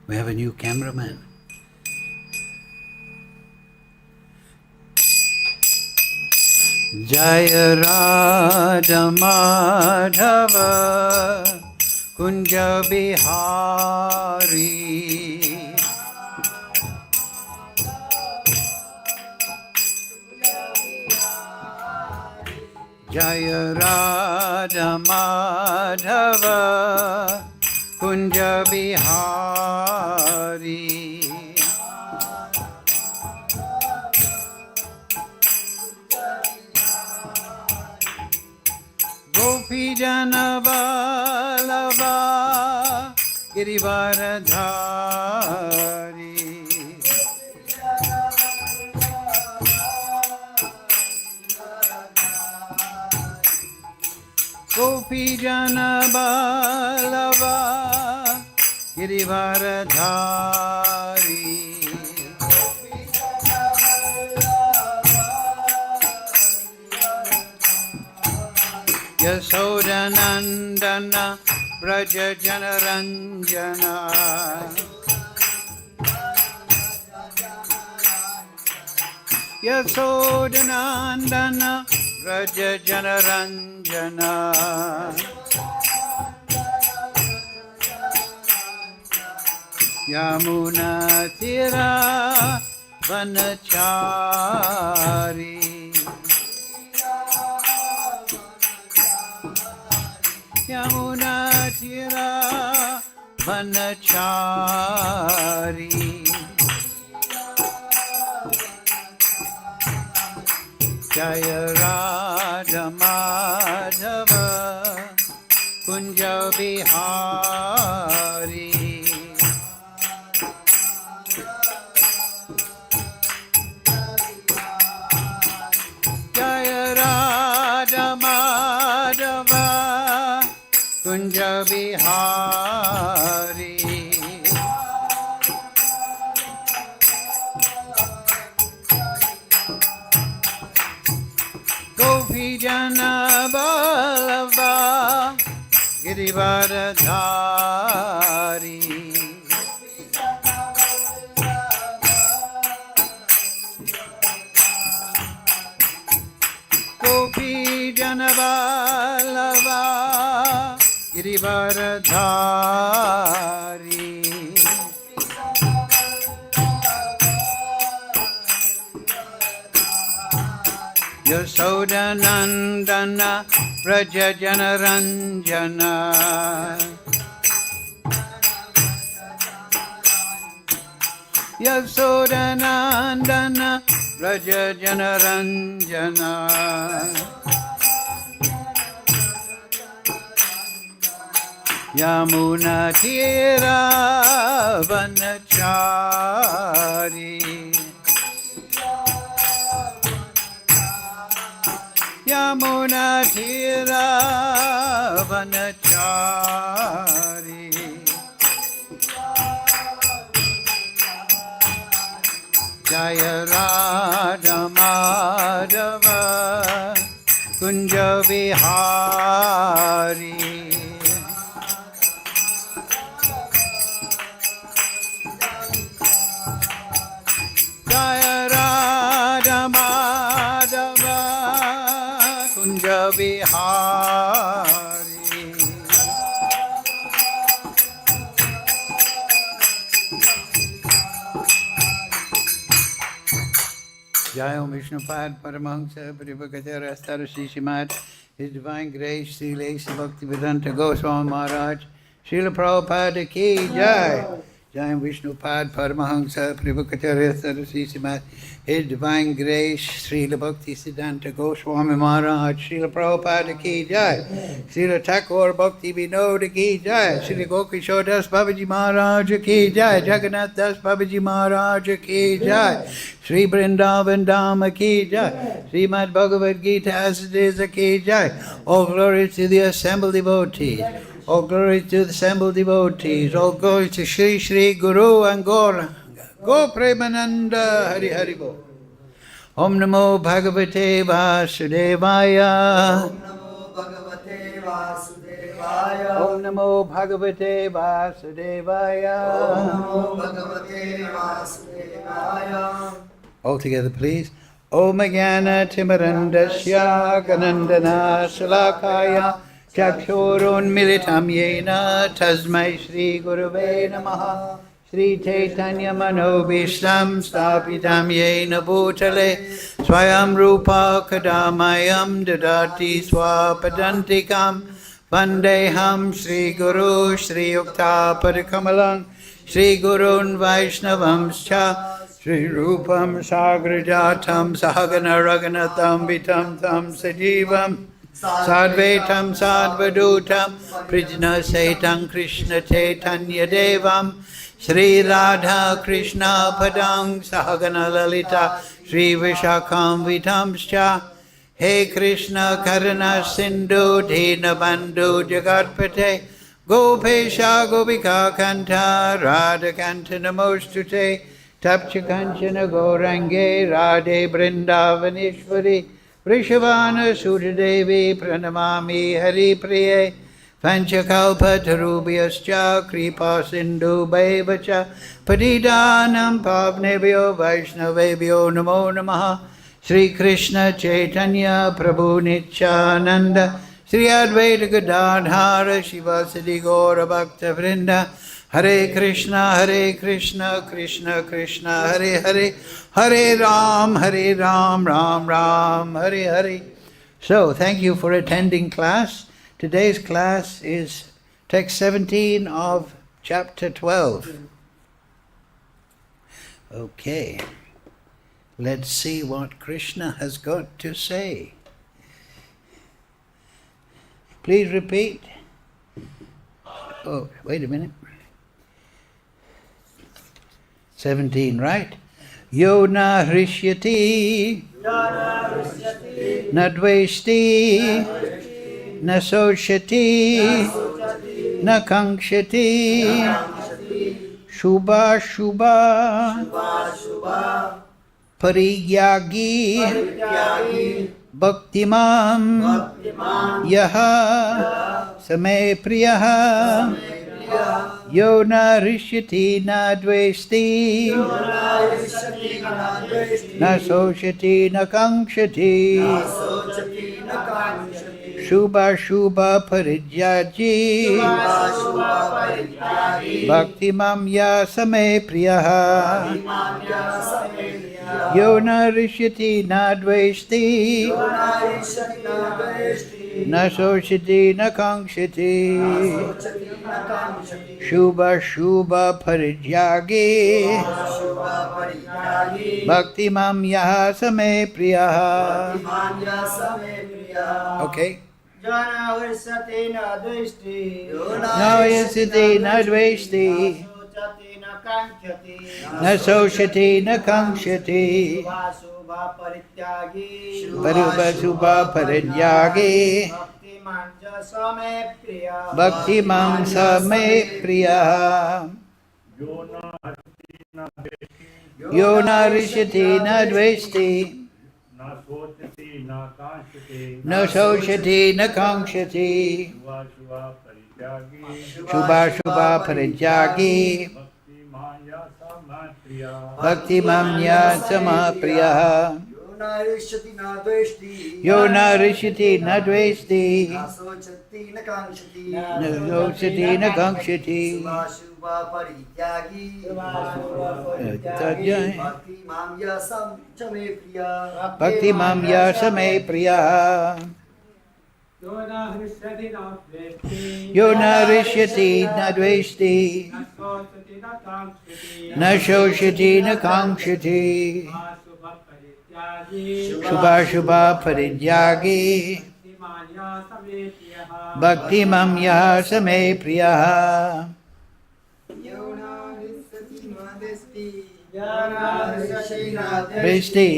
We have a new cameraman. Jaya Radha Madhava Kunja Bihari Jaya Radha Madhava Kunja Bihari Gopi Jana Vallabha Girivaradhari Gopi Jana Vallabha Girivaradhari Yasoda Nandana Braja Janaranjana Yasoda Nandana Braja Janaranjana Yamuna Tira Vanachari Yamuna Tira Vanachari Jaya Radha Madhava Kunja Bihari Jaya Radha Madhava Kunja Bihari Gopi Jana Vallabha Girivaradhari Gopi Jana Vallabha Girivaradhari Yasoda Nandana Braja Janaranjana Yasoda Nandana Braja Janaranjana Yamuna Tira Vanachari Yamuna Tira Vanachari Jaya Radha Madhava Kunja Bihari Jaya Radha Madhava Kunja Bihari Jai Om Vishnupad Paramahamsa Parivakatara Astara Shishimat His Divine Grace Srila Asa Bhaktivedanta Goswami Maharaj Srila Prabhupada Ki Jai Jai Om Vishnupad Paramahamsa Parivakatara Astara Shishimat His Divine Grace Srila Bhaktisiddhanta Goswami Maharaj Srila Prabhupada Ki Jai Srila Thakur Bhakti Vinod Ki Jai Srila Gokishore Das Babaji Maharaj Ki Jai Jagannath Das Babaji Maharaj Ki Jai Sri Vrindavan Dhama Ki Jai Srimad Bhagavad Gita as it is Ki Jai All glory to the assembled devotees All glory to the assembled devotees All glory to Shri Shri Guru and Gauranga Go Premananda Hari Hari Bo Om Namo Bhagavate Vasudevaya Om Namo Bhagavate Vasudevaya. Om Namo Bhagavate Vasudevaya. Om Namo Bhagavate Vasudevaya. All together, please. Om Jnana Timarandasya Ganandana Salakaya Chakshurun Militam Yena Tasmai Shri Gurave Namaha Shri Chaitanya Manobishtam Stapitam Yena Bhutale Swayam Rupa Kadamayam Dadati Swapadantikam Vandeham Shri Guru Shri Yukta Padikamalang Shri Gurun Vaishnavamscha Shri Rupam Sagrajatam Sahagana Raganatam Vitam Tam Sajivam Sadvetam Sadvadutam Prijna Saitam Krishna Chaitanya Devam Shri Radha Krishna Padang Sahagana Lalita Shri Vishakam Vitamscha He Krishna Karana Sindhu Dina Bandhu Jagatpate Gopesha Gopika Kanta Radha Kanta Namostute Tapcha Kanchana Gaurange Radhe Brindavaneshwari Vrishavana Sudadevi Pranamami Hari Priye Panchakalpa Tarubhyascha Kripa Sindhu Bhaivacha Patidanam Pavnebhyo Vaishnavebhyo Namo Namaha Shri Krishna Chaitanya Prabhu Nityananda Shri Advaita Gadadhara Shivasadi Gaura Bhakta Vrinda Hare Krishna, Krishna Krishna, Hare Hare, Hare Ram, Ram Ram, Hare Hare. So, thank you for attending class. Today's class is text 17 of chapter 12. Okay, let's see what Krishna has got to say. Please repeat. Oh, wait a minute. 17, right? Yo na hrishyati, na dveshti, na sochati, na kankshati, shubha shubha, parigyagi, bhaktimam, yaha, same priyaha, Yo na rishyati na dveshti, na sochati na kankshati, shubha shubha parijyaji, bhaktimam ya same priyaha. Yo na rishyati na dveshti, na sochati na kankshati, shubha shubha parityagi, bhakti mam yaha same priyaha. Okay. Na yasati na dveshti, na sochati na kankshati, Parubha Subha Parityagi Bhakti Mam Same Priya. Yo na rishyati na dveshti, na sochati na kankshati, shubha shubha parityagi Bhakti mam ya sama priya. Yo na rishyati na dveshti, na sochati na kankshati, Bhakti mam ya same priya. Yo na rishyati na dveshti, na sochati na kankshati, shubha shubha parityagi bhakti mam ya same priya. Dveshti,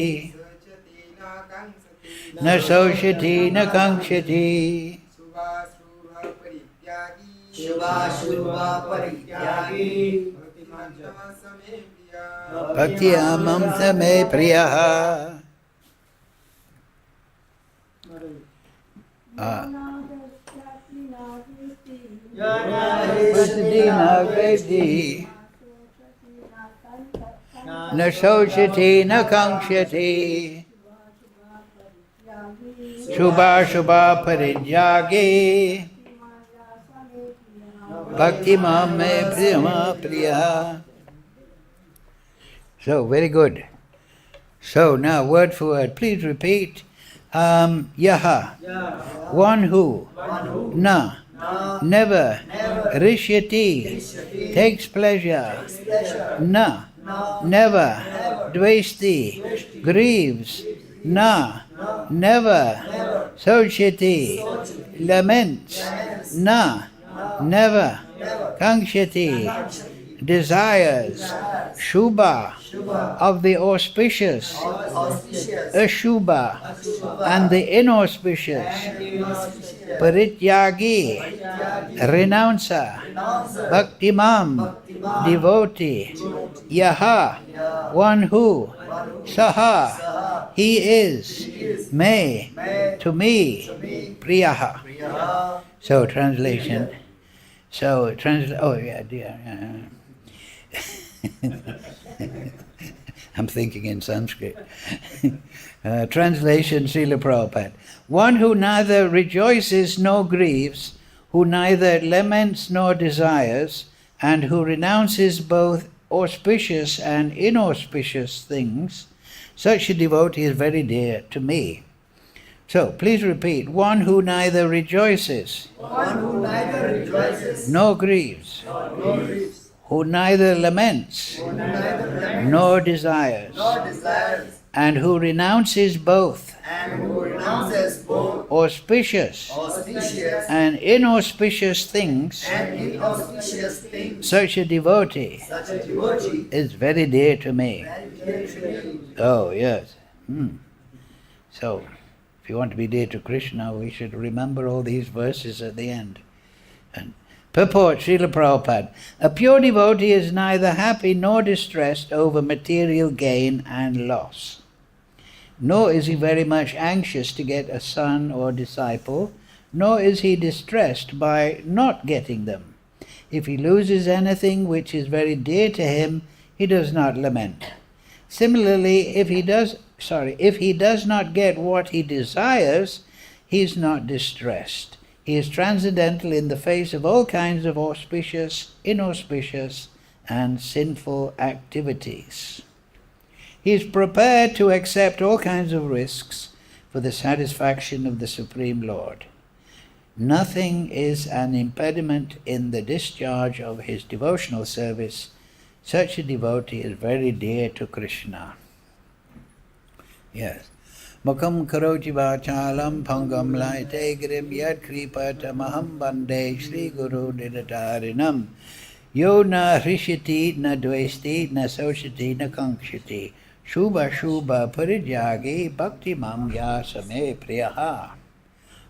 na sochati na kankshati, shubha shubha parityagi bhakti mam same priya. Pratiti na vedi, na sochati na kankshati, shubha shubha parityagi, bhakti mame priyama priya. So, very good. So, now word for word. Please repeat. Yaha, one who, na, never, rishyati, takes pleasure, na, never, dvesti, grieves, na, never, sochati, laments, na, never, kankshati, desires, shubha, of the auspicious, ashubha, and the inauspicious, parityagi, renouncer, bhaktimam, devotee, yaha, one who, saha, he is, me, to me, priyaha. So translation. Oh yeah, dear. I'm thinking in Sanskrit. Translation, Srila Prabhupada. One who neither rejoices nor grieves, who neither laments nor desires, and who renounces both auspicious and inauspicious things, such a devotee is very dear to me. So, please repeat. One who neither rejoices, nor grieves, who neither laments, nor desires, and who renounces both, auspicious and inauspicious things, such a devotee is very dear to me. Oh, yes. So, if you want to be dear to Krishna, we should remember all these verses at the end. And purport, Srila Prabhupada. A pure devotee is neither happy nor distressed over material gain and loss. Nor is he very much anxious to get a son or disciple, nor is he distressed by not getting them. If he loses anything which is very dear to him, he does not lament. Similarly, if he does not get what he desires, he is not distressed. He is transcendental in the face of all kinds of auspicious, inauspicious, and sinful activities. He is prepared to accept all kinds of risks for the satisfaction of the Supreme Lord. Nothing is an impediment in the discharge of his devotional service. Such a devotee is very dear to Krishna. Yes. Mukam karoti vachalam pangam laite grim yad kripatamaham bande Shri Guru Nidatarinam yo na hrishiti na dvesti na sochati na kankshati shubha shubha parityagi bhakti mam yasame priyaha.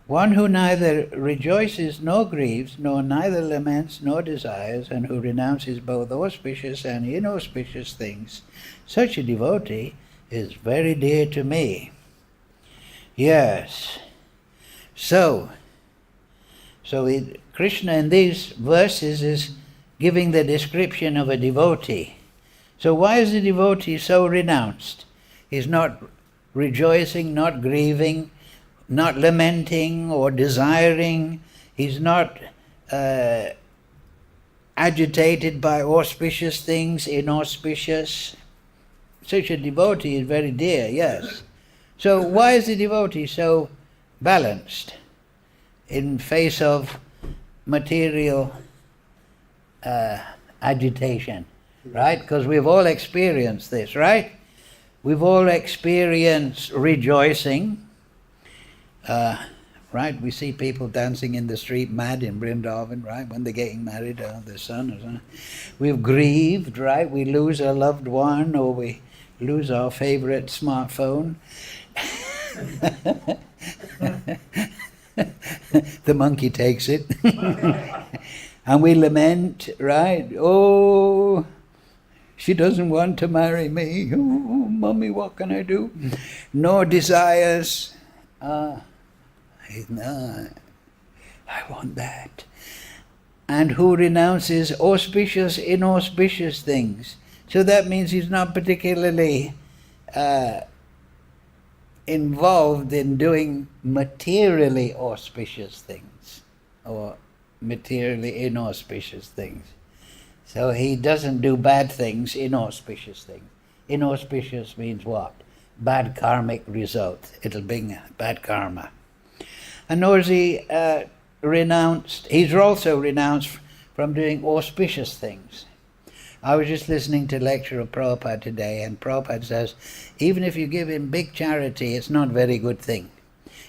One who neither rejoices nor grieves, nor neither laments nor desires, and who renounces both auspicious and inauspicious things, such a devotee is very dear to me. Yes. So Krishna in these verses is giving the description of a devotee. So why is the devotee so renounced? He's not rejoicing, not grieving, not lamenting or desiring. He's not agitated by auspicious things, inauspicious. Such a devotee is very dear, yes. So why is the devotee so balanced in face of material agitation, right? Because we've all experienced this, right? We've all experienced rejoicing, right? We see people dancing in the street mad in Vrindavan, right? When they're getting married, their son or something. We've grieved, right? We lose a loved one, or we lose our favorite smartphone. The monkey takes it. And we lament, right? Oh, she doesn't want to marry me. Oh, mommy, what can I do? No desires. I want that. And who renounces auspicious, inauspicious things. So that means he's not particularly involved in doing materially auspicious things or materially inauspicious things. So he doesn't do bad things, inauspicious things. Inauspicious means what? Bad karmic result. It'll bring bad karma. And nor is he renounced, he's also renounced from doing auspicious things. I was just listening to a lecture of Prabhupada today, and Prabhupada says, even if you give him big charity, it's not a very good thing,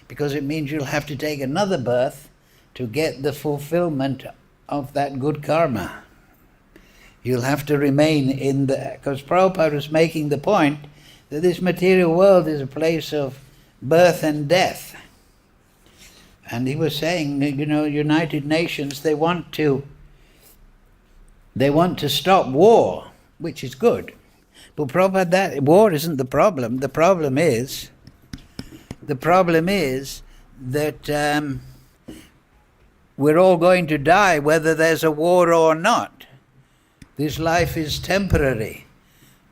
because it means you'll have to take another birth to get the fulfillment of that good karma. You'll have to remain in the... Because Prabhupada was making the point that this material world is a place of birth and death. And he was saying, you know, United Nations, they want to stop war, which is good. But Prabhupada, that war isn't the problem. The problem is that we're all going to die whether there's a war or not. This life is temporary.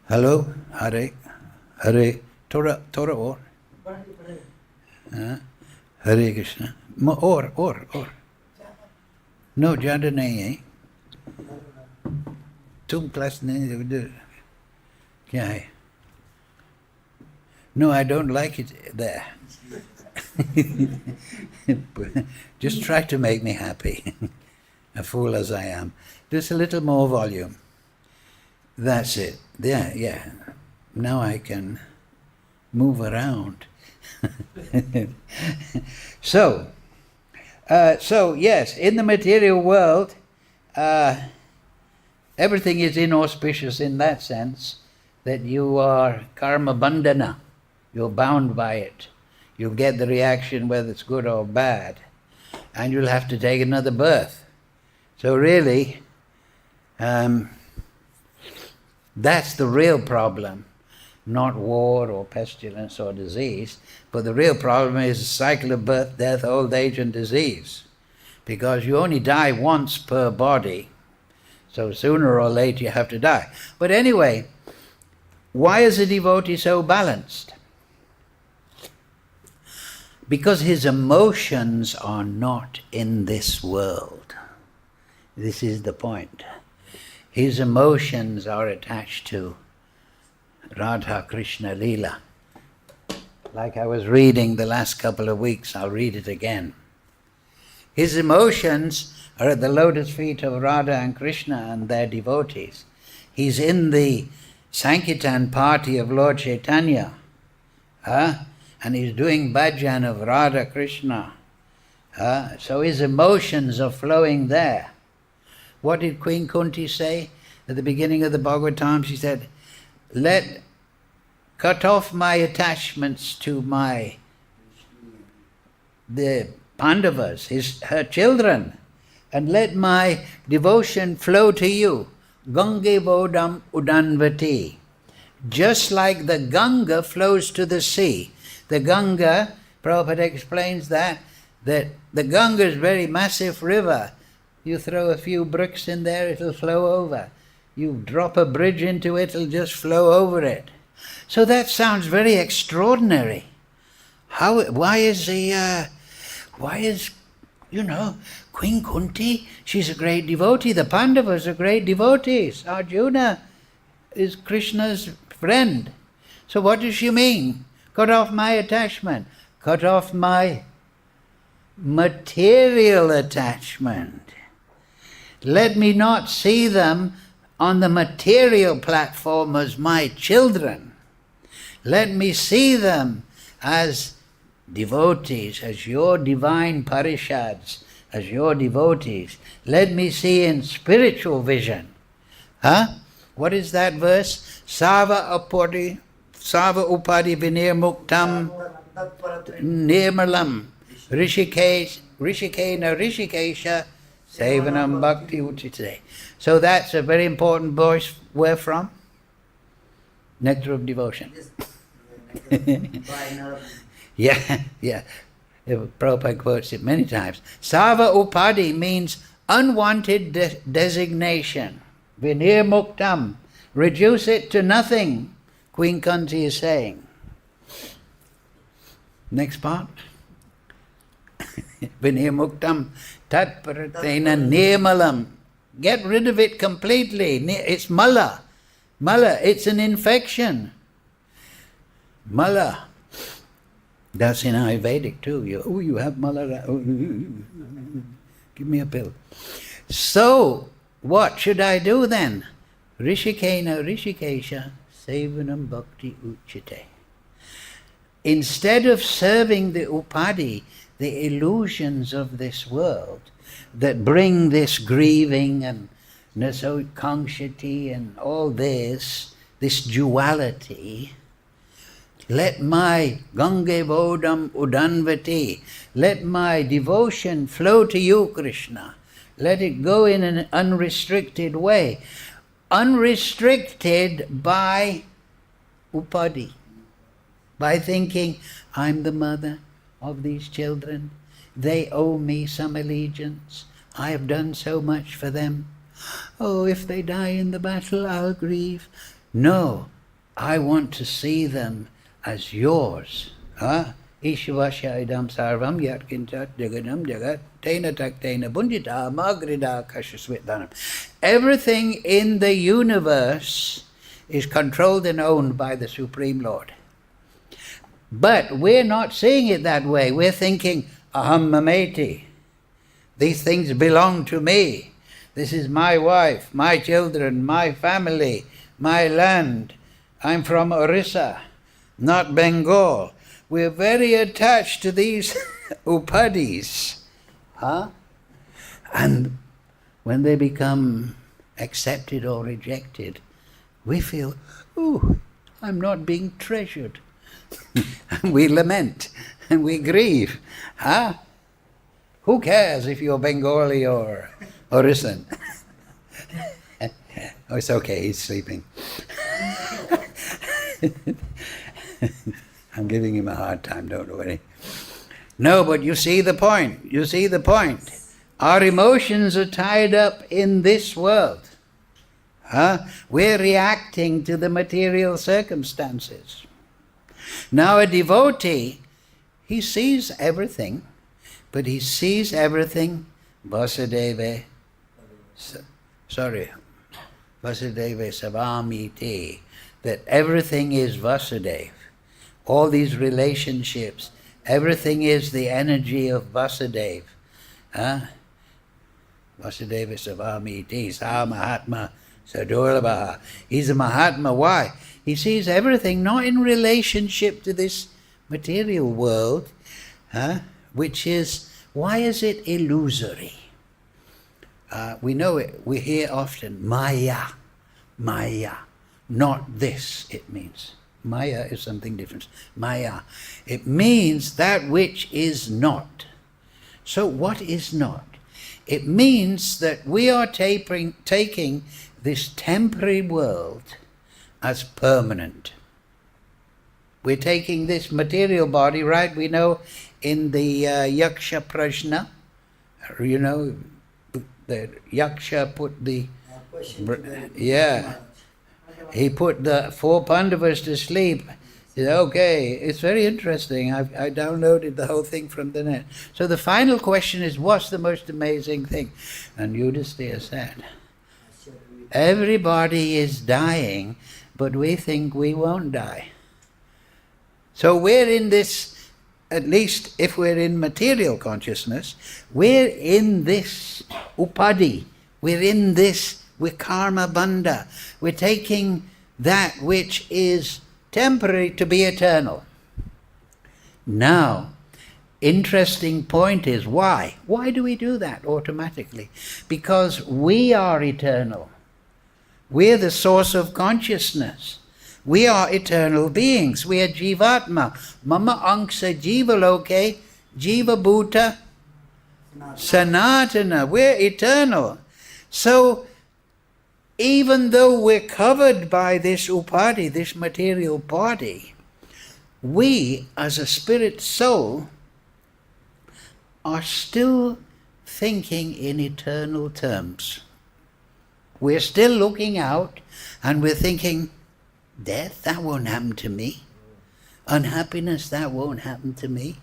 Hello? Hare? Hare? Tora or? Hare Krishna. Or. No, ज़्यादा नहीं है. तुम class नहीं क्या है? No, I don't like it there. Just try to make me happy, a fool as I am. Just a little more volume. That's it. Yeah. Now I can move around. So yes, in the material world, everything is inauspicious in that sense, that you are karma bandhana, you're bound by it. You'll get the reaction whether it's good or bad, and you'll have to take another birth. So really, that's the real problem, not war or pestilence or disease, but the real problem is the cycle of birth, death, old age and disease. Because you only die once per body, so sooner or later you have to die. But anyway, why is a devotee so balanced? Because his emotions are not in this world. This is the point. His emotions are attached to Radha Krishna Leela. Like I was reading the last couple of weeks, I'll read it again. His emotions are at the lotus feet of Radha and Krishna and their devotees. He's in the Sankirtan party of Lord Chaitanya, and he's doing bhajan of Radha Krishna. So his emotions are flowing there. What did Queen Kunti say at the beginning of the Bhagavatam? She said, cut off my attachments to the Pandavas, her children, and let my devotion flow to you. Gange bodam udanvati. Just like the Ganga flows to the sea. The Ganga, Prabhupada explains that the Ganga is a very massive river. You throw a few bricks in there, it'll flow over. You drop a bridge into it, it'll just flow over it. So that sounds very extraordinary. Why is Queen Kunti, she's a great devotee. The Pandavas are great devotees. Arjuna is Krishna's friend. So what does she mean? Cut off my attachment. Cut off my material attachment. Let me not see them on the material platform as my children. Let me see them as devotees, as your divine parishads, as your devotees. Let me see in spiritual vision. What is that verse? Sava upadi vinir muktam nirmalam rishikesha sevanam bhakti uchite. So that's a very important verse. Where from? Nectar of Devotion. Yeah. Prabhupada quotes it many times. Sava upadi means unwanted designation. Vinir muktam. Reduce it to nothing, Queen Kunti is saying. Next part. Vinir muktam tat paratena nirmalam. Get rid of it completely. It's mala. Mala, it's an infection. Mala. That's in Ayurvedic too. You have mala. Give me a pill. So, what should I do then? Rishikena Rishikesha Sevanam Bhakti Uchite. Instead of serving the upadi, the illusions of this world that bring this grieving and nasokanshati and all this duality, let my Gange Vodam Udanvati, let my devotion flow to you, Krishna. Let it go in an unrestricted way. Unrestricted by upadi, by thinking, I'm the mother of these children, they owe me some allegiance, I have done so much for them. Oh, if they die in the battle, I'll grieve. No, I want to see them as yours. Ishvasya idam sarvam yatkinchat jagadam jagat tena taktena bunjita magrida kashasvitdanam. Everything in the universe is controlled and owned by the Supreme Lord. But we're not seeing it that way. We're thinking, aham mameti. These things belong to me. This is my wife, my children, my family, my land. I'm from Orissa, not Bengal. We're very attached to these upadis. And when they become accepted or rejected, we feel, ooh, I'm not being treasured. And we lament and we grieve. Who cares if you're Bengali or Orissan? Oh, it's okay, he's sleeping. I'm giving him a hard time, don't worry. No, but you see the point. You see the point. Our emotions are tied up in this world. We're reacting to the material circumstances. Now a devotee, he sees everything, but he sees everything Vasudeva Savamiti, that everything is Vasudeva. All these relationships, everything is the energy of Vasudeva. Vasudeva Savamiti, Sa Mahatma Sadurlabha. He's a Mahatma. Why? He sees everything not in relationship to this material world, which is, why is it illusory? We know it, we hear often, Maya, Maya, not this, it means. Maya is something different. Maya. It means that which is not. So what is not? It means that we are taking this temporary world as permanent. We're taking this material body, right? We know in the Yaksha Prajna, you know, the Yaksha put the... he put the 4 Pandavas to sleep. He said, okay, it's very interesting. I downloaded the whole thing from the net. So the final question is, what's the most amazing thing? And Yudhisthira said, everybody is dying, but we think we won't die. So we're in this, at least if we're in material consciousness, we're in this upadi, we're in this, we're karma bandha. We're taking that which is temporary to be eternal. Now, interesting point is why? Why do we do that automatically? Because we are eternal. We're the source of consciousness. We are eternal beings. We are Jivatma. Mama Anksa Jiva Loke, Jiva Bhuta Sanatana. We're eternal. So, even though we're covered by this upadi, this material body, we, as a spirit soul, are still thinking in eternal terms. We're still looking out and we're thinking, death, that won't happen to me. Unhappiness, that won't happen to me.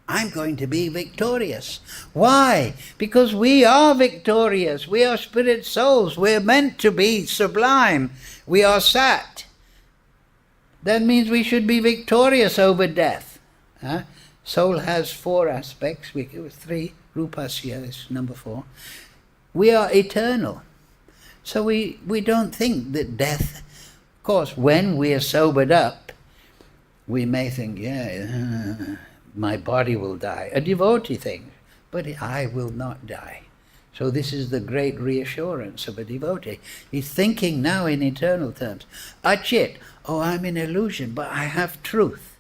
I'm going to be victorious. Why? Because we are victorious. We are spirit souls. We're meant to be sublime. We are sat. That means we should be victorious over death. Soul has 4 aspects. It was 3. Rupasya is number 4. We are eternal. So we don't think that death, of course, when we are sobered up, we may think, my body will die. A devotee thinks, but I will not die. So this is the great reassurance of a devotee. He's thinking now in eternal terms. Achit, I'm in illusion, but I have truth.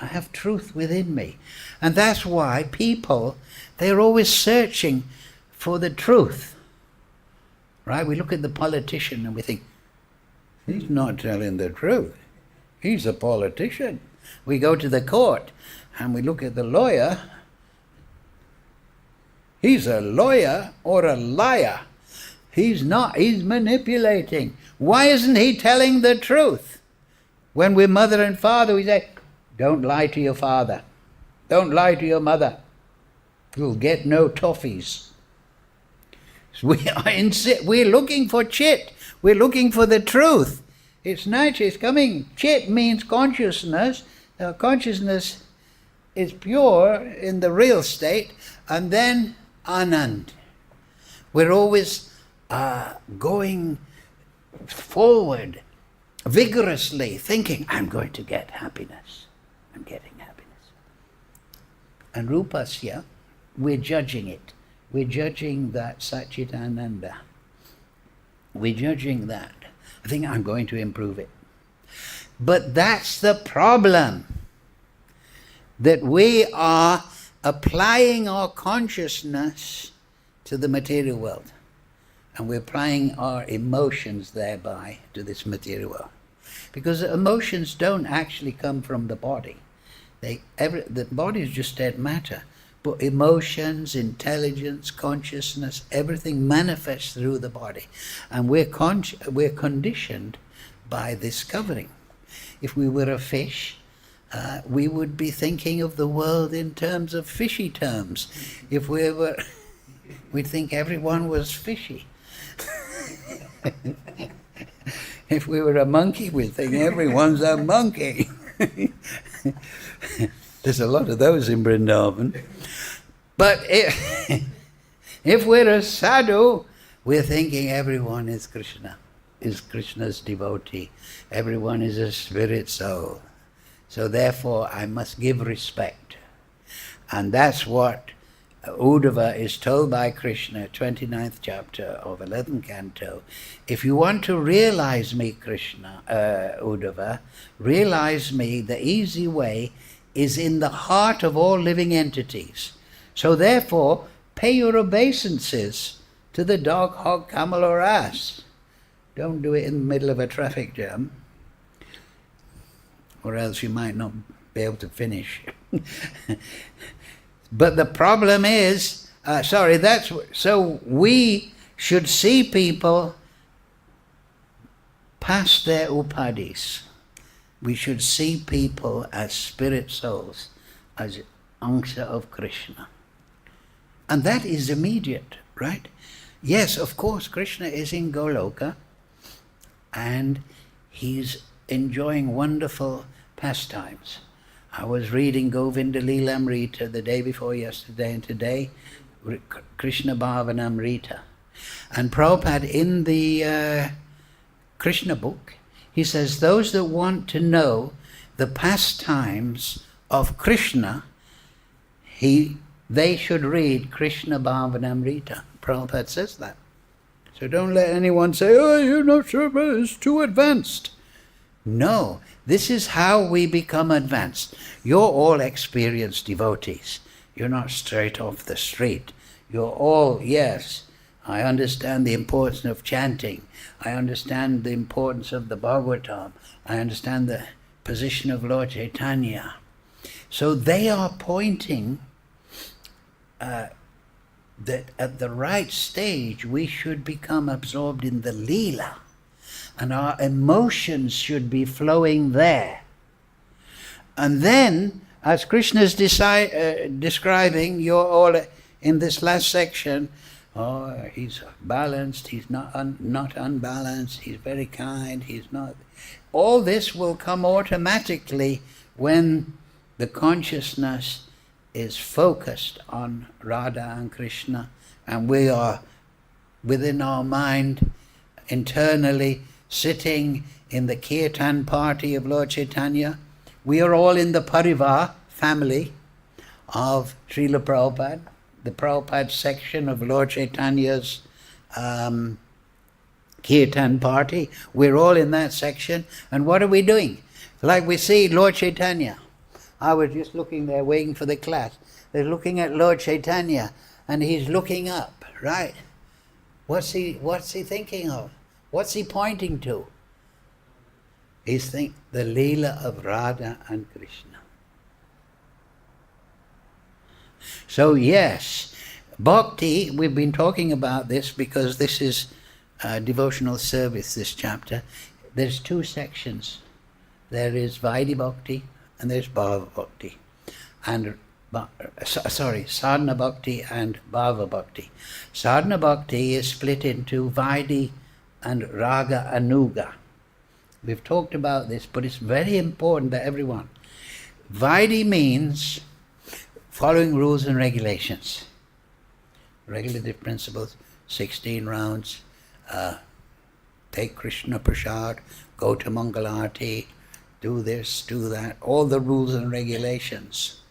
I have truth within me. And that's why people, they're always searching for the truth. Right? We look at the politician and we think, he's not telling the truth. He's a politician. We go to the court and we look at the lawyer. He's a lawyer or a liar. He's not. He's manipulating. Why isn't he telling the truth? When we're mother and father, we say, don't lie to your father. Don't lie to your mother. You'll get no toffees. So we're looking for chit. We're looking for the truth. It's natural. It's coming. Chit means consciousness. Consciousness is pure in the real state, and then Anand. We're always going forward vigorously, thinking, I'm going to get happiness. I'm getting happiness. And Rupasya, we're judging it. We're judging that Satchitananda. We're judging that. I think I'm going to improve it. But that's the problem. That we are applying our consciousness to the material world. And we're applying our emotions thereby to this material world. Because emotions don't actually come from the body. The body is just dead matter. But emotions, intelligence, consciousness, everything manifests through the body. And we're conditioned by this covering. If we were a fish, we would be thinking of the world in terms of fishy terms. If we were, we'd think everyone was fishy. If we were a monkey, we'd think everyone's a monkey. There's a lot of those in Vrindavan. But if we're a sadhu, we're thinking everyone is Krishna, is Krishna's devotee. Everyone is a spirit soul. So therefore I must give respect. And that's what Uddhava is told by Krishna, 29th chapter of 11th canto. If you want to realize me, Krishna, Uddhava, realize me, the easy way is in the heart of all living entities. So therefore, pay your obeisances to the dog, hog, camel or ass. Don't do it in the middle of a traffic jam, or else you might not be able to finish. But the problem is, so we should see people past their upadhis. We should see people as spirit souls, as Angsha of Krishna. And that is immediate, right? Yes, of course, Krishna is in Goloka and he's enjoying wonderful pastimes. I was reading Govinda Lilamrita the day before yesterday, and today Krishna Bhavanamrita. And Prabhupada in the Krishna book, he says those that want to know the pastimes of Krishna, they should read Krishna Bhavanamrita. Prabhupada says that. So don't let anyone say, oh, you're not sure, but it's too advanced. No, this is how we become advanced. You're all experienced devotees. You're not straight off the street. You're all, yes, I understand the importance of chanting. I understand the importance of the Bhagavatam. I understand the position of Lord Chaitanya. So they are pointing that at the right stage we should become absorbed in the Leela, and our emotions should be flowing there. And then, as Krishna is describing, you're all in this last section, oh, he's balanced, he's not unbalanced, he's very kind, he's not... All this will come automatically when the consciousness is focused on Radha and Krishna, and we are within our mind internally sitting in the Kirtan party of Lord Chaitanya. We are all in the Parivar family of Srila Prabhupada, the Prabhupada section of Lord Chaitanya's Kirtan party. We're all in that section, and what are we doing? Like we see Lord Chaitanya. I was just looking there waiting for the class. They're looking at Lord Chaitanya, and he's looking up, right? What's he thinking of? What's he pointing to? He's the Leela of Radha and Krishna. So yes, bhakti, we've been talking about this because this is devotional service, this chapter. There's two sections. There is Vaidhi Bhakti and there's Bhava Bhakti. And Sadhana Bhakti and Bhava Bhakti. Sadhana Bhakti is split into Vaidhi and Raga Anuga. We've talked about this, but it's very important to everyone. Vaidhi means following rules and regulations. Regulative principles, 16 rounds, take Krishna Prasad, go to Mangalarti, do this, do that, all the rules and regulations.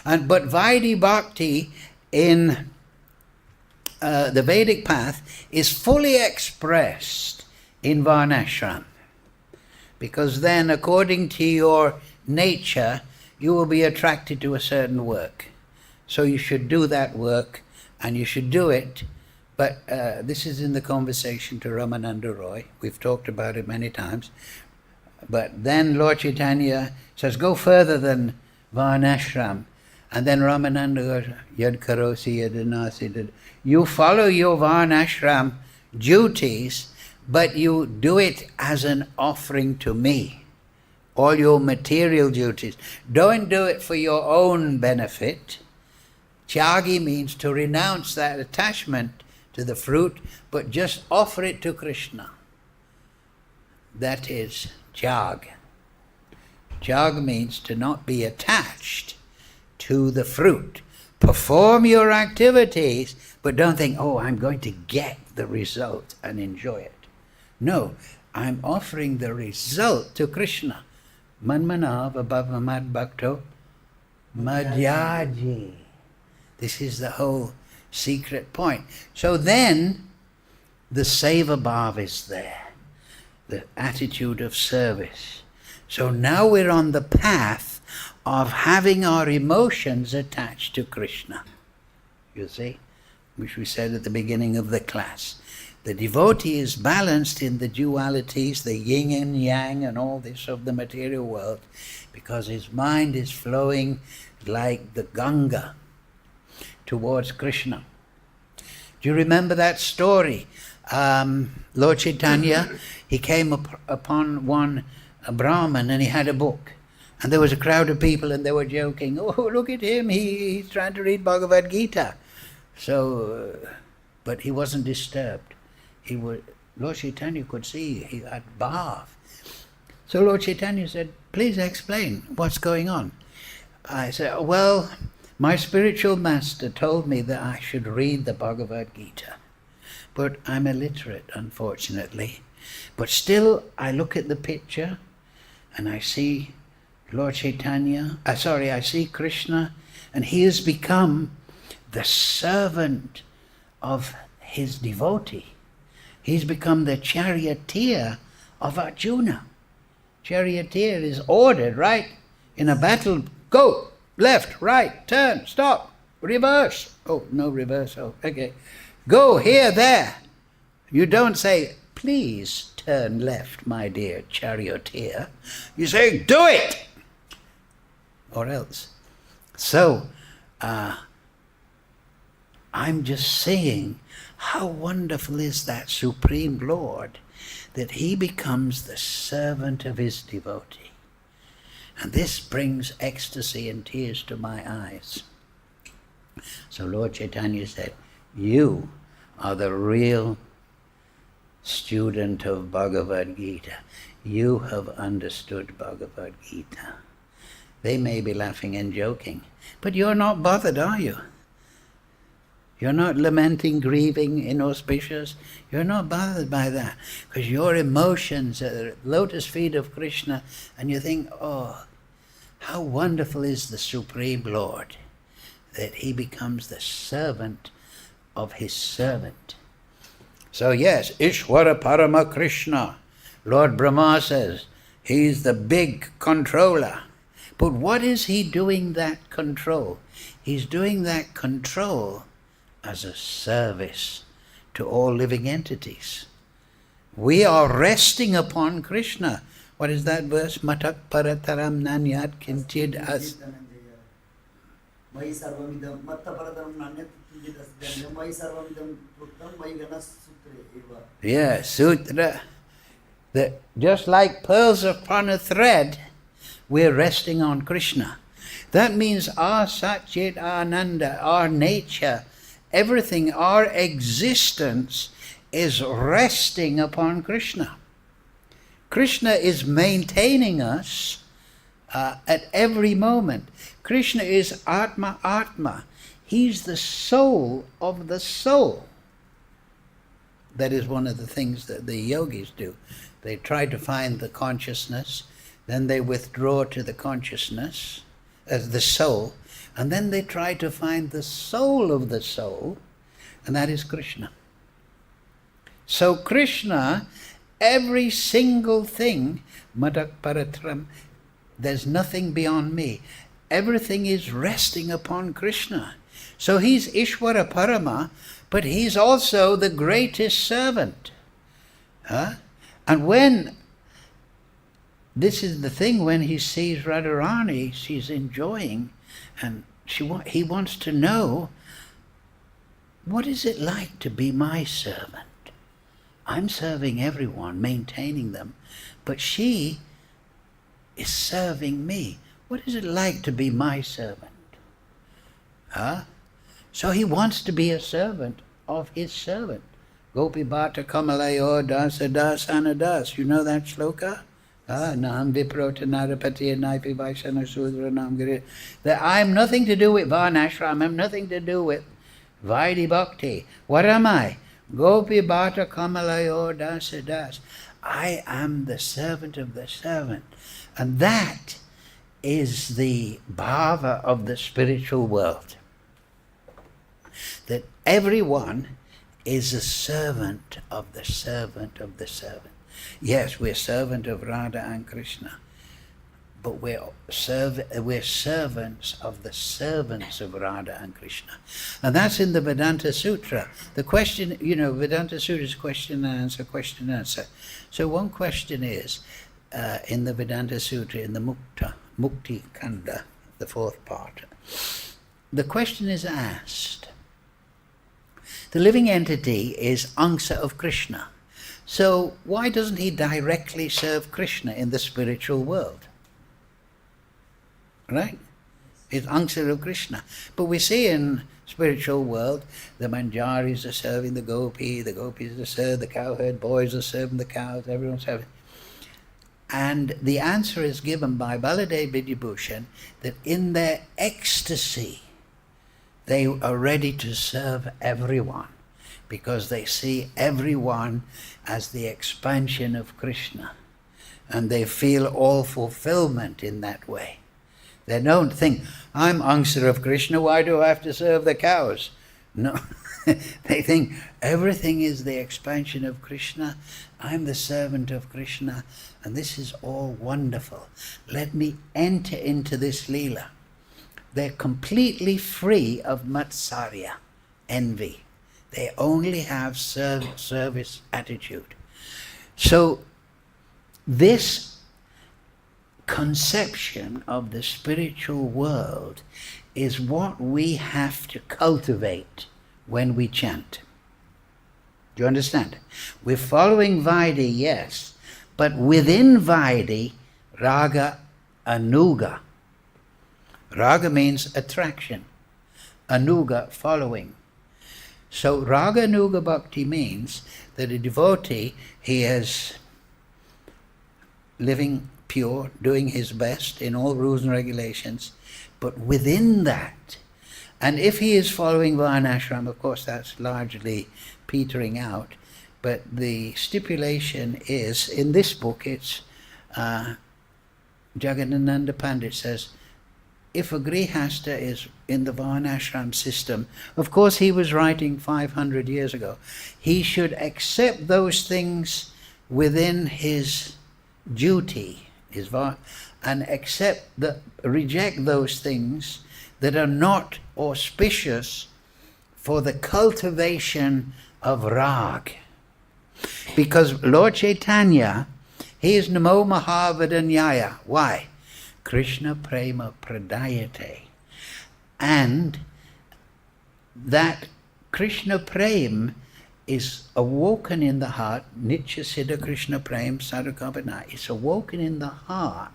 But Vaidhi Bhakti in the Vedic path is fully expressed in Varnashram. Because then, according to your nature, you will be attracted to a certain work. So you should do that work, and you should do it. But this is in the conversation to Ramananda Roy. We've talked about it many times. But then Lord Chaitanya says, go further than Varnashram. And then Ramananda goes, Yad karosi yadanasi. You follow your Varnashram duties, but you do it as an offering to me. All your material duties. Don't do it for your own benefit. Tyagi means to renounce that attachment to the fruit, but just offer it to Krishna. That is Tyag. Tyag means to not be attached to the fruit. Perform your activities, but don't think, oh, I'm going to get the result and enjoy it. No, I'm offering the result to Krishna. Manmanav abhavamad bhakto madhyaji. This is the whole secret point. So then, the seva bhav is there, the attitude of service. So now we're on the path of having our emotions attached to Krishna. You see, which we said at the beginning of the class. The devotee is balanced in the dualities, the yin and yang and all this of the material world, because his mind is flowing like the Ganga towards Krishna. Do you remember that story? Lord Chaitanya, he came upon a Brahmin, and he had a book. And there was a crowd of people, and they were joking, oh, look at him, he's trying to read Bhagavad Gita. So, but he wasn't disturbed. Lord Chaitanya could see he had bhav. So Lord Chaitanya said, please explain what's going on. I said, well, my spiritual master told me that I should read the Bhagavad Gita. But I'm illiterate, unfortunately. But still, I look at the picture and I see Lord Chaitanya, I see Krishna, and he has become the servant of his devotee. He's become the charioteer of Arjuna. Charioteer is ordered, right? In a battle, go, left, right, turn, stop, reverse. Oh, no reverse, oh, okay. Go here, there. You don't say, please turn left, my dear charioteer. You say, do it! Or else. So, I'm just saying how wonderful is that Supreme Lord, that he becomes the servant of his devotee. And this brings ecstasy and tears to my eyes. So Lord Chaitanya said, you are the real student of Bhagavad Gita. You have understood Bhagavad Gita. They may be laughing and joking, but you're not bothered, are you? You're not lamenting, grieving, inauspicious. You're not bothered by that, because your emotions are at the lotus feet of Krishna, and you think, oh, how wonderful is the Supreme Lord, that he becomes the servant of his servant. So yes, Ishvara Parama Krishna, Lord Brahma says, he's the big controller. But what is he doing that control? He's doing that control as a service to all living entities. We are resting upon Krishna. What is that verse? Matak parataram nanyat kinchid as. Yeah, sutra. That just like pearls upon a thread, we're resting on Krishna. That means our Satchit Ananda, our nature, everything, our existence is resting upon Krishna. Krishna is maintaining us at every moment. Krishna is Atma Atma. He's the soul of the soul. That is one of the things that the yogis do. They try to find the consciousness, then they withdraw to the consciousness as the soul, and then they try to find the soul of the soul, and that is Krishna. So Krishna, every single thing, Madak Paratram, there's nothing beyond me. Everything is resting upon Krishna. So he's Ishvara Parama, but he's also the greatest servant. And when, this is the thing, when he sees Radharani, she's enjoying, and he wants to know, what is it like to be my servant? I'm serving everyone, maintaining them, but she is serving me. What is it like to be my servant? So he wants to be a servant of his servant. Gopi Bhata Kamalayo Dasa Dasana Das. You know that shloka? Nam Viprota Narapati Naipi Vaishana Sudra Nam Giri. That I have nothing to do with Varnashram, I have nothing to do with Vaidhi Bhakti. What am I? Gopi Bhata Kamalayo Dasa Das. I am the servant of the servant. And that is the bhava of the spiritual world. That everyone is a servant of the servant of the servant. Yes, we're servant of Radha and Krishna, but we're servants of the servants of Radha and Krishna. And that's in the Vedanta Sutra. The question, Vedanta Sutra is question and answer, question and answer. So one question is, in the Vedanta Sutra, in the Mukti Kanda, the fourth part, the question is asked, the living entity is Angsa of Krishna. So why doesn't he directly serve Krishna in the spiritual world? Right? It's Angsa of Krishna. But we see in spiritual world, the Manjaris are serving the gopis are serving the cowherd, boys are serving the cows, everyone's serving. And the answer is given by Baladev Vidyabhushan that in their ecstasy, they are ready to serve everyone because they see everyone as the expansion of Krishna. And they feel all fulfillment in that way. They don't think, I'm Angsa of Krishna, why do I have to serve the cows? No, they think everything is the expansion of Krishna. I'm the servant of Krishna, and this is all wonderful. Let me enter into this Leela. They're completely free of matsarya, envy. They only have service attitude. So this conception of the spiritual world is what we have to cultivate when we chant. Do you understand? We're following Vaidhi, yes, but within Vaidhi, Raga Anuga. Raga means attraction, Anuga, following. So Raga Anuga Bhakti means that a devotee, he is living pure, doing his best in all rules and regulations, but within that, and if he is following Varnashram, of course that's largely petering out, but the stipulation is, in this book, it's Jagadananda Pandit says, if a Grihastha is in the Varnashram system, of course he was writing 500 years ago, he should accept those things within his duty, and reject those things that are not auspicious for the cultivation of rag. Because Lord Chaitanya, he is Namo Mahavadanyaya. Why? Krishna Prema Pradayate. And that Krishna Prem is awoken in the heart, Nitya Siddha Krishna Prem Sadhukapana, it's awoken in the heart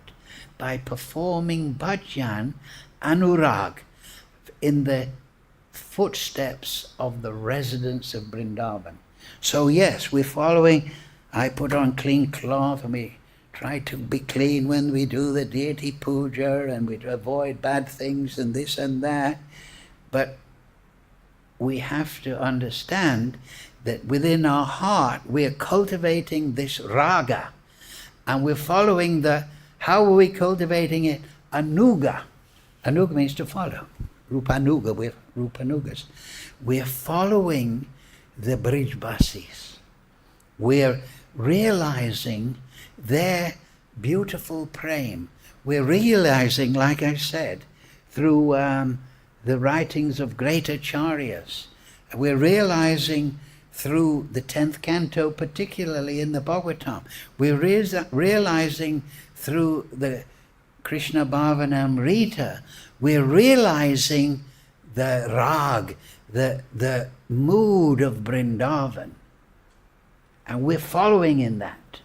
by performing bhajan anurag in the footsteps of the residents of Vrindavan. So yes, we're following, I put on clean cloth and we try to be clean when we do the deity puja and we avoid bad things and this and that. But we have to understand that within our heart we're cultivating this raga and we're following how are we cultivating it? Anuga. Anuga means to follow. Rupanuga, we're Rupanugas. We're following the Brijbasis. We're realizing their beautiful prem. We're realizing, like I said, through the writings of great acharyas. We're realizing through the 10th canto, particularly in the Bhagavatam. We're realizing through the Krishna Bhavanamrita, we're realizing the rag, the mood of Vrindavan. And we're following in that.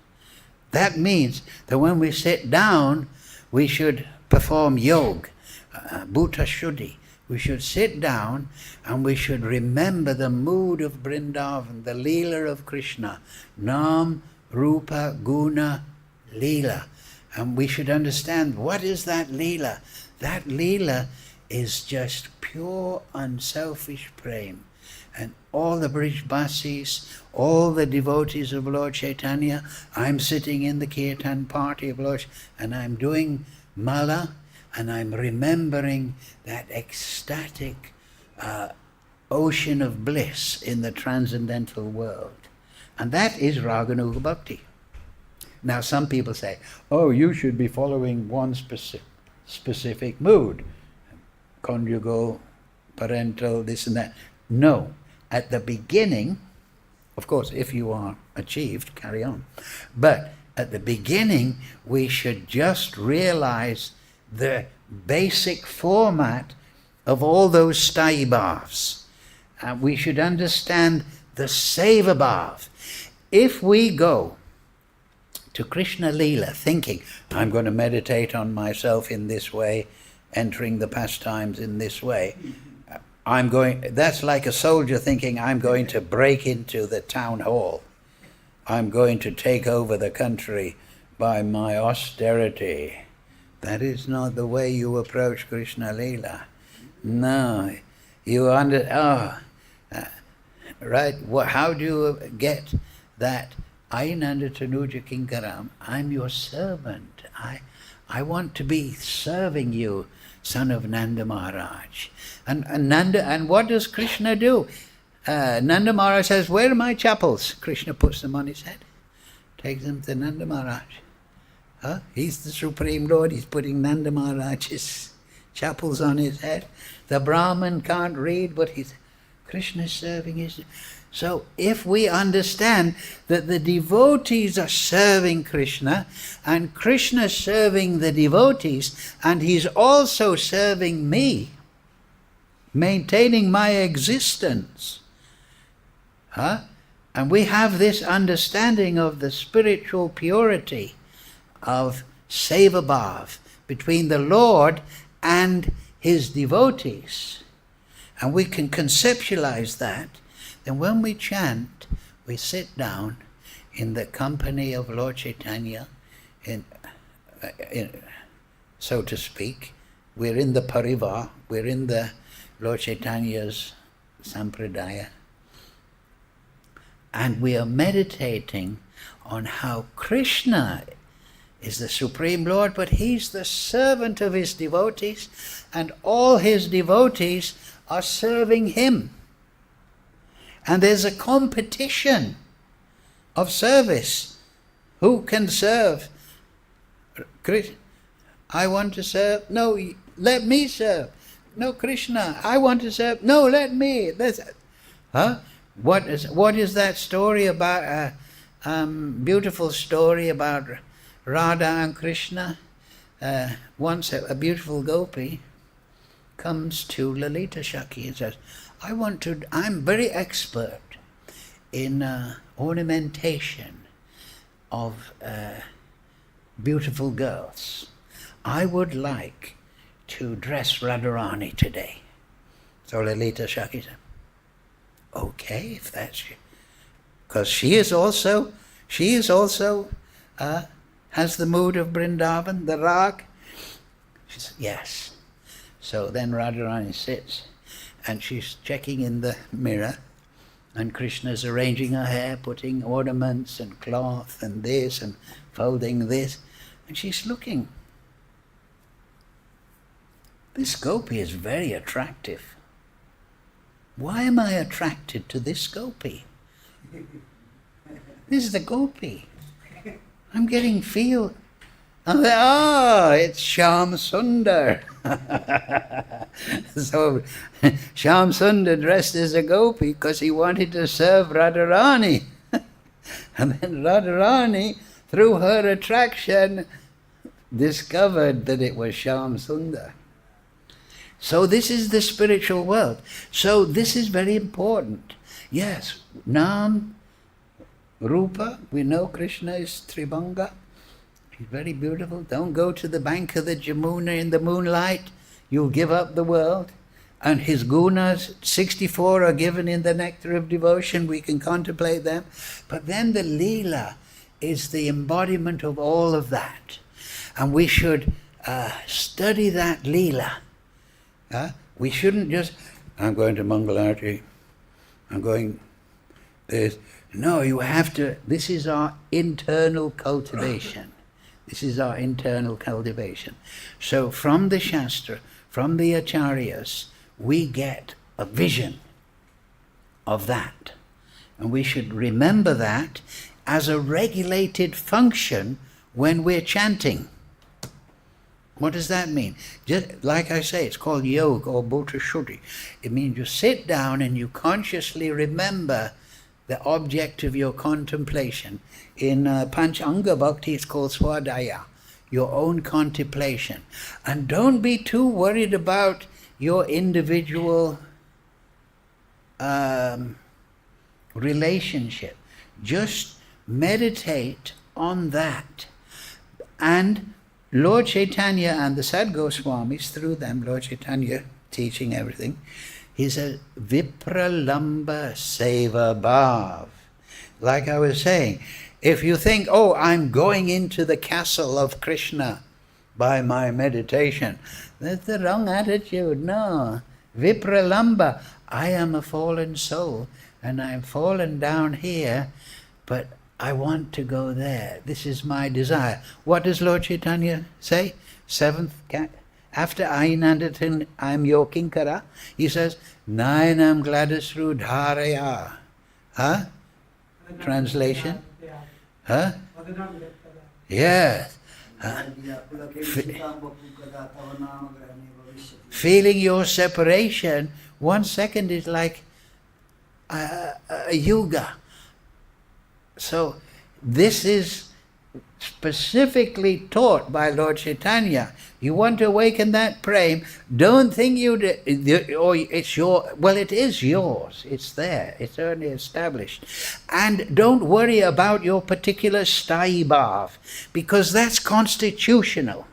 That means that when we sit down, we should perform yoga, bhuta shuddhi. We should sit down and we should remember the mood of Vrindavan, the Leela of Krishna, Nam, Rupa, Guna, Leela. And we should understand, what is that Leela? That Leela is just pure, unselfish prem. And all the Brijbasis, all the devotees of Lord Chaitanya, I'm sitting in the Kirtan party of Lord, and I'm doing mala, and I'm remembering that ecstatic ocean of bliss in the transcendental world. And that is Raganuga Bhakti. Now some people say, oh, you should be following one specific mood, conjugal, parental, this and that. No. At the beginning, of course, if you are achieved, carry on. But at the beginning, we should just realize the basic format of all those sthai bhavs. We should understand the seva bhav. If we go to Krishna Leela thinking, I'm going to meditate on myself in this way, entering the pastimes in this way, that's like a soldier thinking, I'm going to break into the town hall. I'm going to take over the country by my austerity. That is not the way you approach Krishna Leela. No, right? How do you get that? Ainanda Tanuja Kinkaram, I'm your servant. I want to be serving you, son of Nanda Maharaj. And what does Krishna do? Nanda Maharaj says, where are my chapels? Krishna puts them on his head, takes them to Nanda Maharaj. He's the Supreme Lord, he's putting Nanda Maharaj's chapels on his head. The Brahman can't read, but Krishna's serving his... So if we understand that the devotees are serving Krishna, and Krishna serving the devotees, and he's also serving me, maintaining my existence. Huh? And we have this understanding of the spiritual purity of Seva Bhav between the Lord and his devotees. And we can conceptualize that. Then when we chant, we sit down in the company of Lord Chaitanya, so to speak. We're in the parivar, we're in the Lord Chaitanya's sampradaya. And we are meditating on how Krishna is the Supreme Lord, but he's the servant of his devotees, and all his devotees are serving him. And there's a competition of service. Who can serve? I want to serve. No, let me serve. No, Krishna, I want to serve. No, let me. Huh? What is that story about? Beautiful story about Radha and Krishna. Once a beautiful gopi comes to Lalita Shakhi and says, I'm very expert in ornamentation of beautiful girls. I would like to dress Radharani today. So Lalita Shakhi said, okay, if that's you. Because she is also has the mood of Vrindavan, the rag. She said, yes. So then Radharani sits and she's checking in the mirror, and Krishna's arranging her hair, putting ornaments and cloth and this and folding this, and she's looking. This gopi is very attractive. Why am I attracted to this gopi? This is the gopi. I'm getting feel. It's Shyam Sundar. So Shyam Sundar dressed as a gopi because he wanted to serve Radharani. And then Radharani, through her attraction, discovered that it was Shyam Sundar. So this is the spiritual world. So this is very important. Yes, Nam, Rupa, we know Krishna is Tribhanga. He's very beautiful. Don't go to the bank of the Jamuna in the moonlight. You'll give up the world. And his gunas, 64, are given in the Nectar of Devotion. We can contemplate them. But then the Leela is the embodiment of all of that. And we should study that Leela. We shouldn't just, I'm going to Mangalarti, I'm going this. No, you have to, this is our internal cultivation. This is our internal cultivation. So from the Shastra, from the Acharyas, we get a vision of that. And we should remember that as a regulated function when we're chanting. What does that mean? Just like I say, it's called yoga or bhuta shuddhi. It means you sit down and you consciously remember the object of your contemplation. In Panchanga Bhakti, it's called swadhaya, your own contemplation. And don't be too worried about your individual relationship. Just meditate on that. And Lord Chaitanya and the Sad Goswamis, through them, Lord Chaitanya teaching everything, he said, Vipralamba Seva Bhav. Like I was saying, if you think, oh, I'm going into the castle of Krishna by my meditation, that's the wrong attitude. No. Vipralamba, I am a fallen soul and I'm fallen down here, but I want to go there. This is my desire. What does Lord Chaitanya say? Seventh, after Ainandatin, I am your Kinkara, he says, Nayanam Gladasru Dharaya. Huh? Translation? Huh? Yes. Feeling your separation, 1 second is like a yuga. So this is specifically taught by Lord Chaitanya. You want to awaken that prema, don't think it's your, well, it is yours. It's there. It's already established. And don't worry about your particular sthai bhav, because that's constitutional.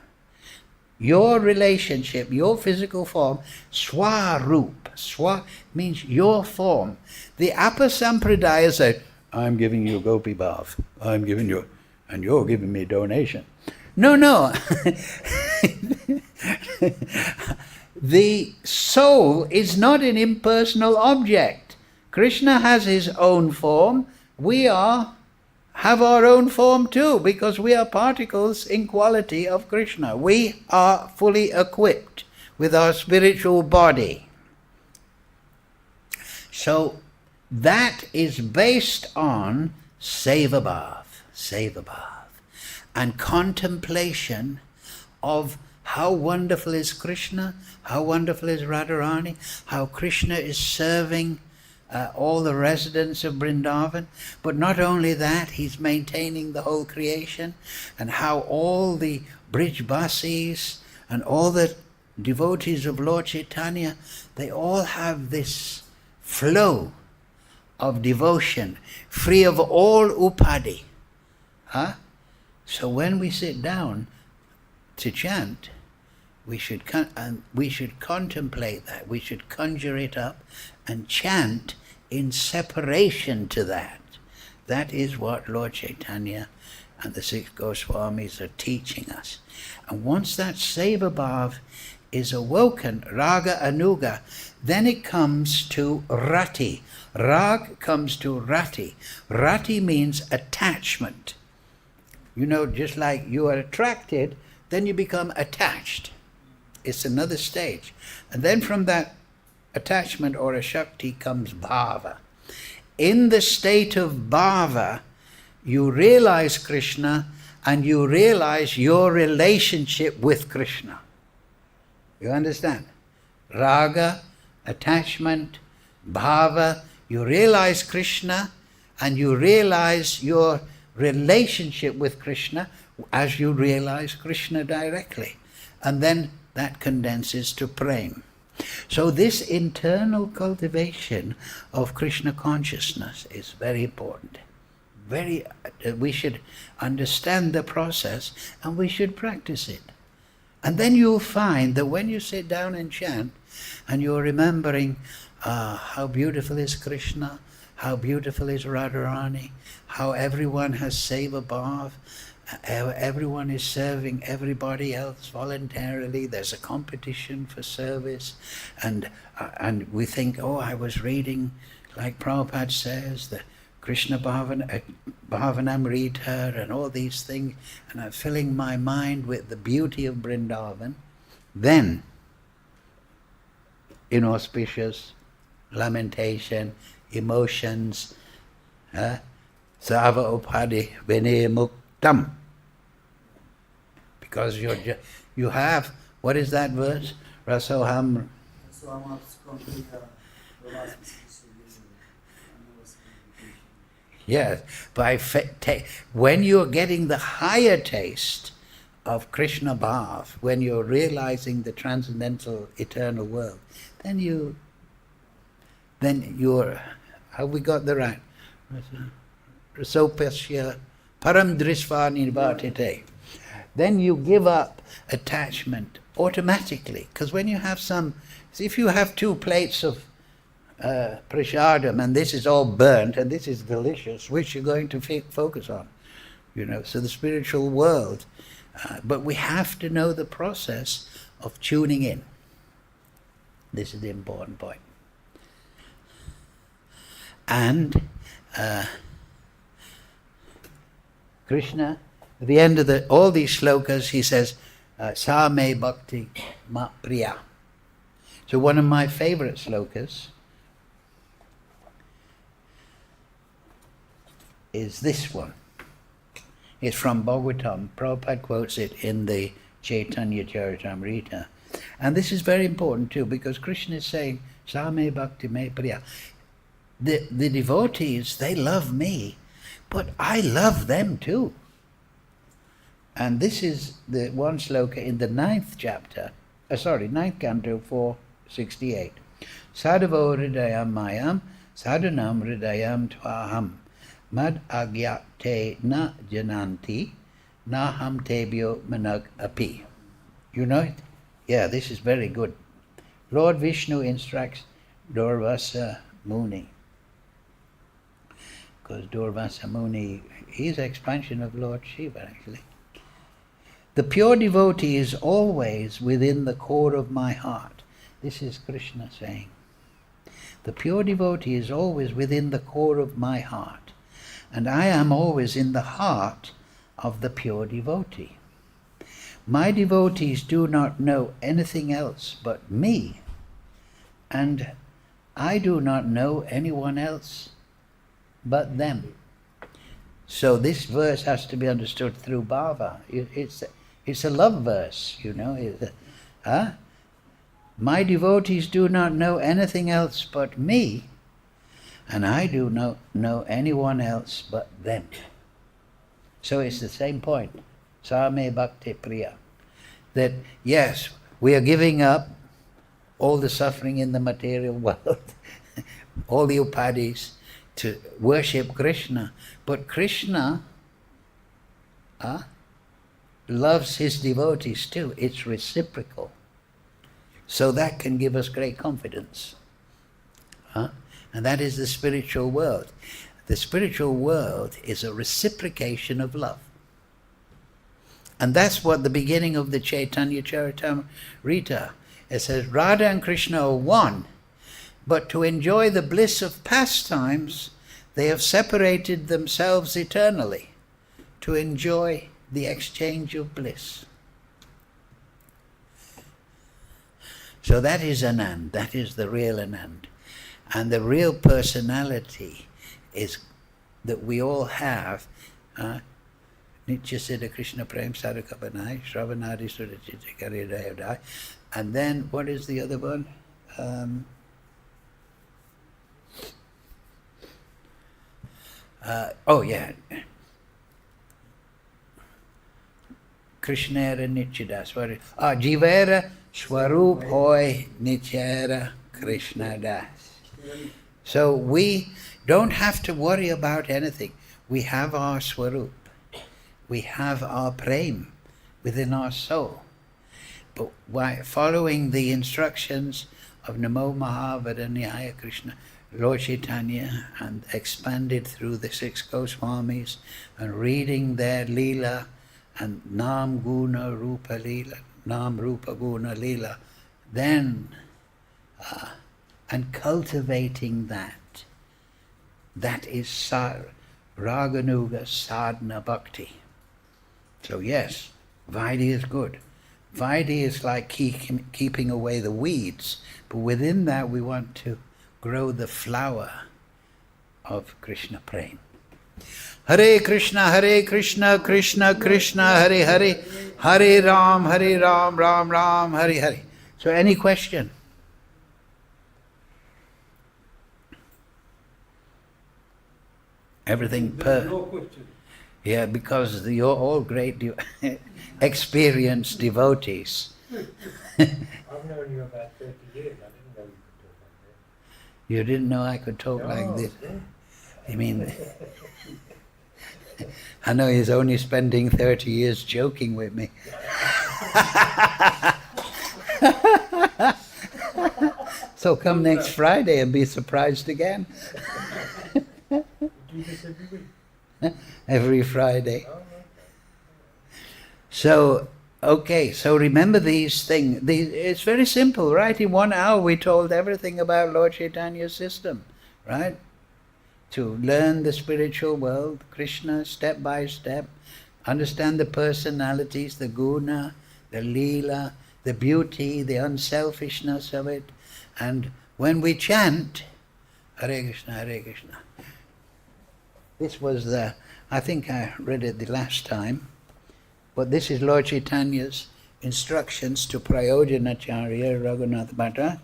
Your relationship, your physical form, swarup. Swa means your form. The Upper Sampradaya said, I'm giving you Gopi Bhav. I'm giving you, and you're giving me donation. No. The soul is not an impersonal object. Krishna has his own form. We have our own form too, because we are particles in quality of Krishna. We are fully equipped with our spiritual body. So that is based on Seva Bhav, and contemplation of how wonderful is Krishna, how wonderful is Radharani, how Krishna is serving all the residents of Vrindavan. But not only that, he's maintaining the whole creation, and how all the Brijbasis and all the devotees of Lord Chaitanya, they all have this flow of devotion, free of all upadi. So when we sit down to chant, we should contemplate that. We should conjure it up and chant in separation to that. That is what Lord Chaitanya and the six Goswamis are teaching us. And once that Seva Bhav is awoken, Raga Anuga, then it comes to Rati. Rag comes to Rati. Rati means attachment. You know, just like you are attracted, then you become attached. It's another stage. And then from that attachment or a Shakti comes Bhava. In the state of Bhava, you realize Krishna and you realize your relationship with Krishna. You understand? Raga, attachment, Bhava, you realize Krishna and you realize your relationship with Krishna as you realize Krishna directly. And then that condenses to prema. So this internal cultivation of Krishna consciousness is very important. We should understand the process and we should practice it. And then you'll find that when you sit down and chant and you're remembering how beautiful is Krishna, how beautiful is Radharani, how everyone has Seva Bhav, everyone is serving everybody else voluntarily, there's a competition for service, and we think, oh, I was reading, like Prabhupada says, the Krishna Bhavanamrita and all these things, and I'm filling my mind with the beauty of Vrindavan. Then, inauspicious lamentation, emotions, Sava Upadi Vinay Muktam. Because you have, what is that verse? Rasoham. Yes, when you're getting the higher taste of Krishna Bhav, when you're realizing the transcendental eternal world, then you're, have we got the right? Rasopasya param drisva nirvatite. Then you give up attachment automatically, because when you have if you have 2 plates of prasadam and this is all burnt and this is delicious, which you're going to focus on? So the spiritual world. But we have to know the process of tuning in. This is the important point. And Krishna, at the end of all these slokas, he says, Sa me bhakti ma priya. So one of my favorite slokas is this one. It's from Bhagavatam. Prabhupada quotes it in the Chaitanya Charitamrita. And this is very important too, because Krishna is saying, Sa me bhakti me priya. The devotees, they love me, but I love them too. And this is the one sloka in the 9th chapter, 9th canto 468. Sadhavo hridayam mayam, sadhanam hridayam tvaham, mad agyate na jananti, naham tebyo manag api. You know it? Yeah, this is very good. Lord Vishnu instructs Durvasa Muni. Because Durvasa Muni, he's expansion of Lord Shiva actually. The pure devotee is always within the core of my heart. This is Krishna saying. The pure devotee is always within the core of my heart. And I am always in the heart of the pure devotee. My devotees do not know anything else but me. And I do not know anyone else but them. So this verse has to be understood through bhava. It's a love verse, you know. My devotees do not know anything else but me, and I do not know anyone else but them. So it's the same point. Same bhakti priya. That yes, we are giving up all the suffering in the material world, all the upadhis, to worship Krishna. But Krishna loves his devotees too. It's reciprocal. So that can give us great confidence. And that is the spiritual world. The spiritual world is a reciprocation of love. And that's what the beginning of the Chaitanya Charitamrita, it says, Radha and Krishna are one, but to enjoy the bliss of pastimes, they have separated themselves eternally to enjoy the exchange of bliss. So that is Anand, that is the real Anand. And the real personality is that we all have Nitya Siddha Krishna Prem Sadhakabanai, Shravanadi Sudachita Karidayadai. And then what is the other one? Krishnera Nityadas. Jivera Swarup Hoy Nityera Krishna Das. So we don't have to worry about anything. We have our Swarup. We have our Prem within our soul. But by following the instructions of Namo Mahavadanyaya Krishna, Lord Chaitanya, and expanded through the 6 Goswamis, and reading their Leela, and Nam Guna Rupa Leela, Nam Rupa Guna Leela, then, and cultivating that is Raganuga Sadhana Bhakti. So yes, Vaidhi is good. Vaidhi is like keeping away the weeds, but within that we want to grow the flower of Krishna Prem. Hare Krishna, Krishna Krishna, Hare Hare, Hare Ram, Ram Ram, Hare Hare. So any question? Everything No question. Yeah, because you're all great experienced devotees. I've known you about 30 years. I didn't know you could talk like this. You didn't know I could talk like this? I mean, I know he's only spending 30 years joking with me. So come next Friday and be surprised again. Do this every week? Every Friday. So, okay, so remember these things. It's very simple, right? In 1 hour we told everything about Lord Chaitanya's system, right? To learn the spiritual world, Krishna, step by step, understand the personalities, the guna, the leela, the beauty, the unselfishness of it. And when we chant, Hare Krishna, Hare Krishna. This was I think I read it the last time, but this is Lord Chaitanya's instructions to Prayojanacharya Raghunath Bhatta.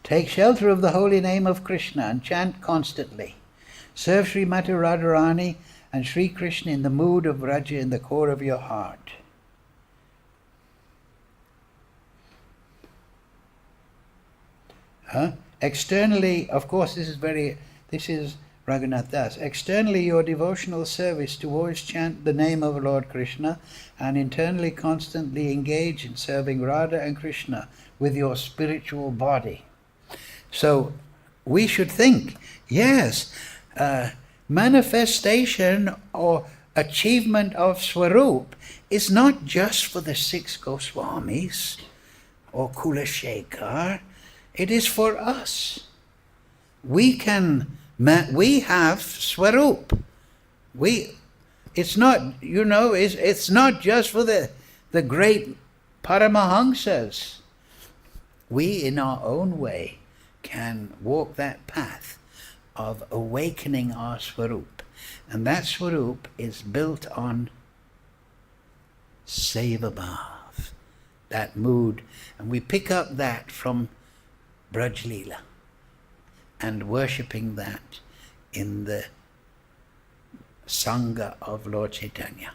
Take shelter of the holy name of Krishna and chant constantly. Serve Srimati Radharani and Sri Krishna in the mood of Raja in the core of your heart. Externally, of course, this is Raghunath Das. Externally, your devotional service to always chant the name of Lord Krishna, and internally constantly engage in serving Radha and Krishna with your spiritual body. So we should think, yes, manifestation or achievement of Swarup is not just for the 6 Goswamis or Kulashekar. It is for us. We have Swarup. It's not, it's not just for the great Paramahamsas. We, in our own way, can walk that path of awakening our Swarup. And that Swarup is built on Sevabhav, that mood. And we pick up that from Braj Leela and worshipping that in the Sangha of Lord Chaitanya.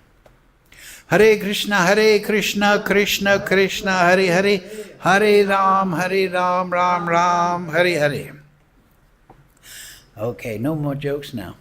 Hare Krishna, Krishna Krishna, Hare Hare, Hare Ram, Ram Ram, Hare Hare. Okay, no more jokes now.